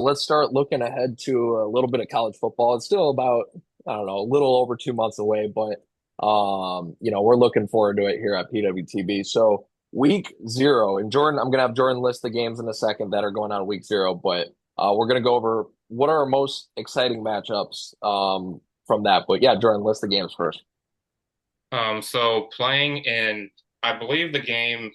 Let's start looking ahead to a little bit of college football. It's still about, I don't know, a little over 2 months away, but we're looking forward to it here at PWTB. So week zero, and Jordan, I'm gonna have Jordan list the games in a second that are going on week zero, but we're gonna go over what are our most exciting matchups from that. But yeah, Jordan, list the games first. So playing in, I believe the game,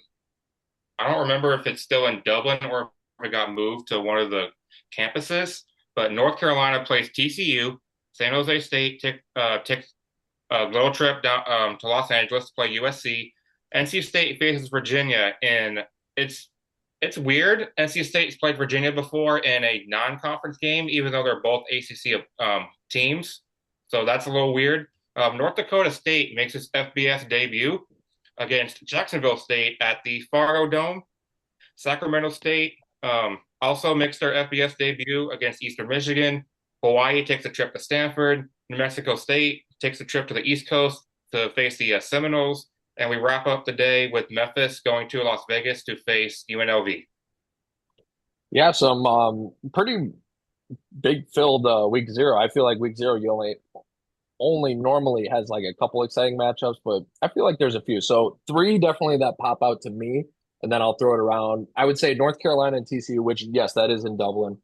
I don't remember if it's still in Dublin or if it got moved to one of the campuses, but North Carolina plays TCU. San Jose State takes a little trip down to Los Angeles to play USC. NC State faces Virginia, and it's it's weird. NC State's played Virginia before in a non-conference game, even though they're both ACC teams. So that's a little weird. North Dakota State makes its FBS debut against Jacksonville State at the Fargo Dome. Sacramento State also makes their FBS debut against Eastern Michigan. Hawaii takes a trip to Stanford. New Mexico State takes a trip to the East Coast to face the Seminoles. And we wrap up the day with Memphis going to Las Vegas to face UNLV. Yeah, some pretty big filled week zero. I feel like week zero you only normally has like a couple exciting matchups, but I feel like there's a few. So three definitely that pop out to me, and then I'll throw it around. I would say North Carolina and TCU, which yes, that is in Dublin.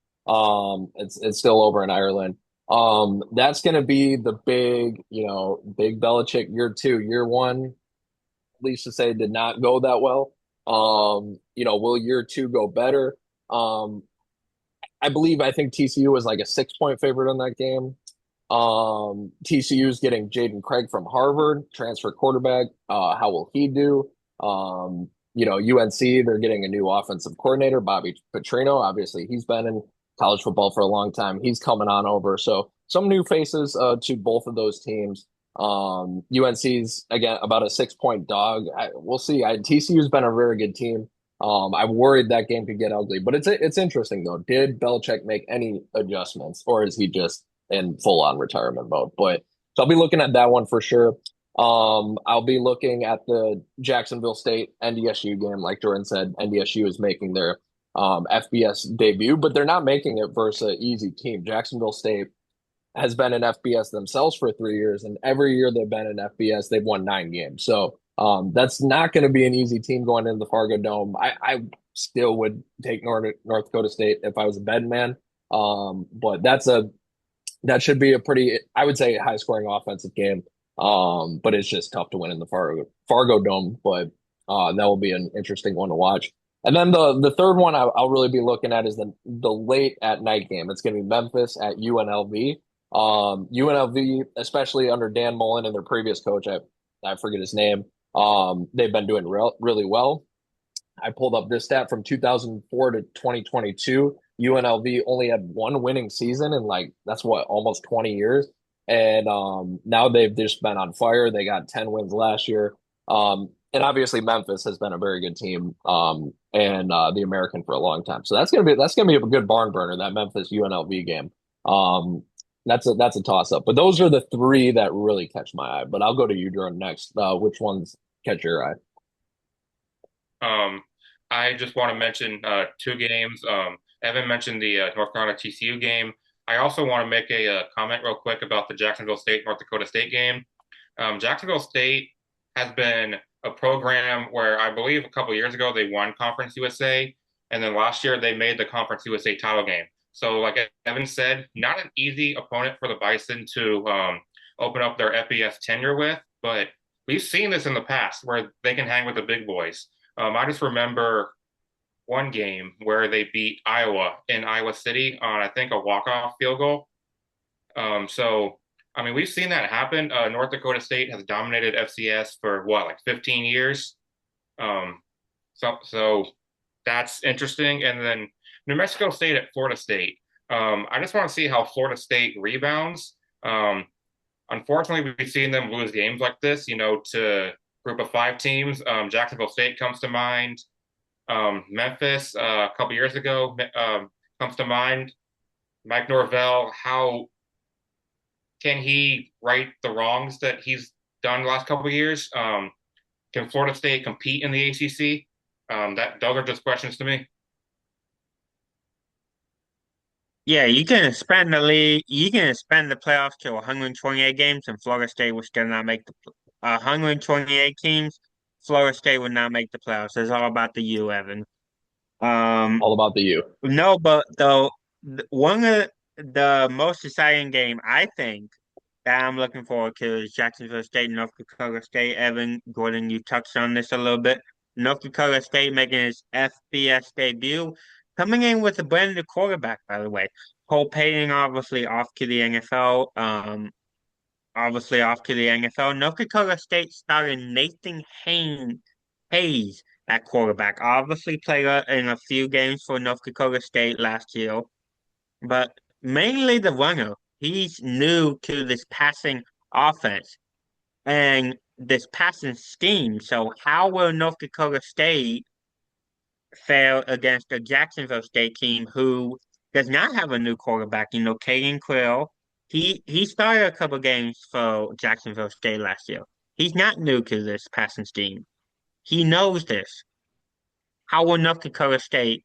It's still over in Ireland. That's gonna be the big, big Belichick year two, year one. At least to say did not go that well. Will year two go better? Um, I think TCU was like a 6 point favorite in that game. TCU is getting Jaden Craig from Harvard, transfer quarterback. How will he do? UNC, they're getting a new offensive coordinator, Bobby Petrino. Obviously, he's been in college football for a long time. He's coming on over. So some new faces to both of those teams. UNC's again about a 6 point dog. We'll see. TCU's been a very good team. I'm worried that game could get ugly, but it's interesting though. Did Belichick make any adjustments, or is he just in full on retirement mode? But so I'll be looking at that one for sure. I'll be looking at the Jacksonville State NDSU game. Like Jordan said, NDSU is making their FBS debut, but they're not making it versus an easy team. Jacksonville State has been in FBS themselves for 3 years, and every year they've been in FBS, they've won 9 games. So that's not going to be an easy team going into the Fargo Dome. I still would take North Dakota State if I was a betting man. But that should be a pretty, I would say, high scoring offensive game. But it's just tough to win in the Fargo Dome. But that will be an interesting one to watch. And then the third one I'll really be looking at is the late at night game. It's going to be Memphis at UNLV. UNLV, especially under Dan Mullen and their previous coach, I forget his name. They've been doing really well. I pulled up this stat from 2004 to 2022. UNLV only had one winning season in like that's what almost 20 years. And now they've just been on fire. They got 10 wins last year. And obviously Memphis has been a very good team and the American for a long time. So that's gonna be a good barn burner, that Memphis UNLV game. Um, that's a toss up. But those are the three that really catch my eye. But I'll go to you, Jordan, next. Which ones catch your eye? Um, I just want to mention two games. Evan mentioned the North Carolina TCU game. I also want to make a comment real quick about the Jacksonville State North Dakota State game. Jacksonville State has been a program where I believe a couple years ago they won Conference USA, and then last year they made the Conference USA title game. So, like Evan said, not an easy opponent for the Bison to open up their FBS tenure with, but we've seen this in the past where they can hang with the big boys. I just remember one game where they beat Iowa in Iowa City on, I think, a walk-off field goal. So, I mean, we've seen that happen. North Dakota State has dominated FCS for what, like 15 years. Um, so that's interesting. And then New Mexico State at Florida State. I just want to see how Florida State rebounds. Unfortunately, we've seen them lose games like this, to group of five teams. Jacksonville State comes to mind. Memphis a couple years ago comes to mind. Mike Norvell, how can he right the wrongs that he's done the last couple of years? Can Florida State compete in the ACC? Those are just questions to me. Yeah, you can expand the league. You can expand the playoffs to 128 games, and Florida State will still not make the 128 teams. Florida State would not make the playoffs. It's all about the U, Evan. Um, All about the U. no, but though one of the most exciting game I think that I'm looking forward to is Jacksonville State, North Dakota State. Evan Gordon, you touched on this a little bit. North Dakota State making its FBS debut, coming in with a brand new quarterback, by the way. Cole Payton, obviously off to the NFL. Obviously off to the NFL. North Dakota State started Hayes at quarterback. Obviously played in a few games for North Dakota State last year, but mainly the runner. He's new to this passing offense and this passing scheme. So how will North Dakota State fare against the Jacksonville State team who does not have a new quarterback? Caden Quill, he started a couple games for Jacksonville State last year. He's not new to this passing scheme. He knows this. How will North Dakota State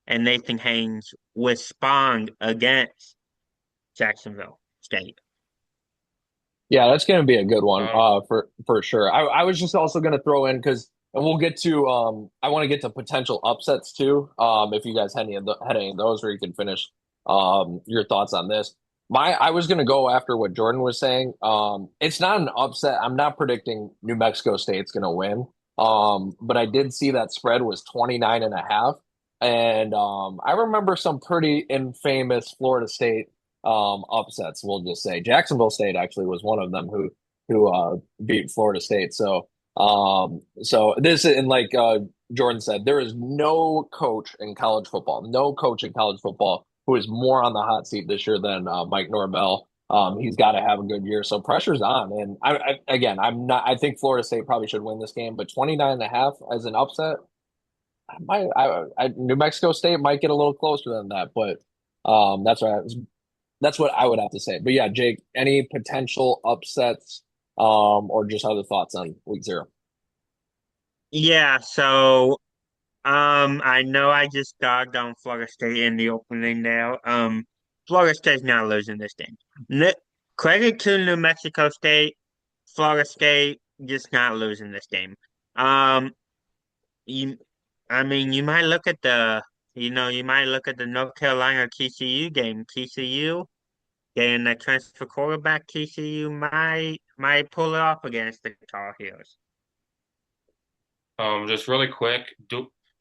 and Nathan Haynes respond against Jacksonville State? Yeah, that's going to be a good one, Um, for sure. I was just also going to throw in because, and we'll get to I want to get to potential upsets too. If you guys had any of those, or you can finish your thoughts on this. I was going to go after what Jordan was saying. It's not an upset. I'm not predicting New Mexico State's going to win. But I did see that spread was 29 and a half, and I remember some pretty infamous Florida State upsets. We'll just say Jacksonville State actually was one of them who beat Florida State. So this, and like Jordan said, there is no coach in college football, no coach in college football who is more on the hot seat this year than Mike Norvell. He's got to have a good year, so pressure's on. And again, I'm not. I think Florida State probably should win this game, but 29 and a half as an upset, New Mexico State might get a little closer than that, but that's right. That's what I would have to say. But yeah, Jake, any potential upsets, or just other thoughts on week zero? Yeah, so I know I just dogged on Florida State in the opening there. Florida State's not losing this game. N Credit to New Mexico State, Florida State just not losing this game. Um, you, I mean, you might look at the North Carolina TCU game. TCU getting the transfer quarterback. TCU might pull it off against the Tar Heels. just really quick,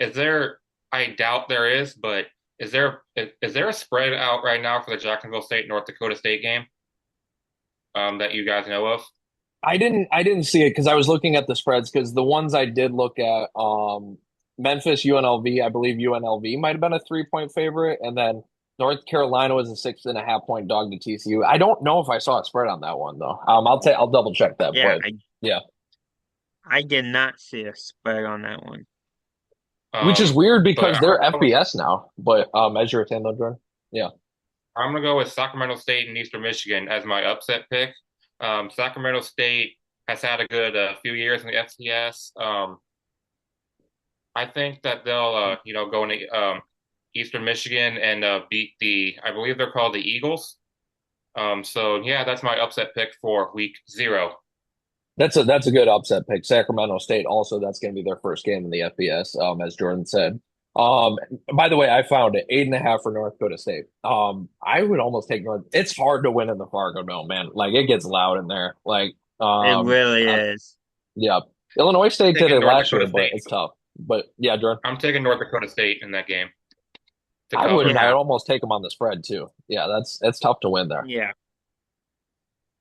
is there? I doubt there is, but is there a spread out right now for the Jacksonville State North Dakota State game? That you guys know of? I didn't see it because I was looking at the spreads because the ones I did look at, Memphis UNLV, I believe UNLV might have been a 3 point favorite, and then North Carolina was a 6.5 point dog to TCU. I don't know if I saw a spread on that one though. I'll double check that, Yeah, but yeah. I did not see a spread on that one. Which is Um, weird but because I'm they're gonna go with FBS now. But as you're saying though, Jordan. Yeah. I'm gonna go with Sacramento State and Eastern Michigan as my upset pick. Sacramento State has had a good few years in the FCS. I think that they'll go into Eastern Michigan and beat I believe they're called the Eagles. So yeah, that's my upset pick for week zero. That's a good upset pick. Sacramento State also, that's going to be their first game in the FBS, as Jordan said. Um, by the way, I found it 8.5 for North Dakota State. I would almost take North. It's hard to win in the Fargo Dome, man. Like it gets loud in there. Like, It really is. yeah, Illinois State did Taking it North last year, Dakota but State. it's tough. But yeah, Jordan, I'm taking North Dakota State in that game to I wouldn't. cover. I'd Yeah, almost take them on the spread too. Yeah, that's it's tough to win there. yeah.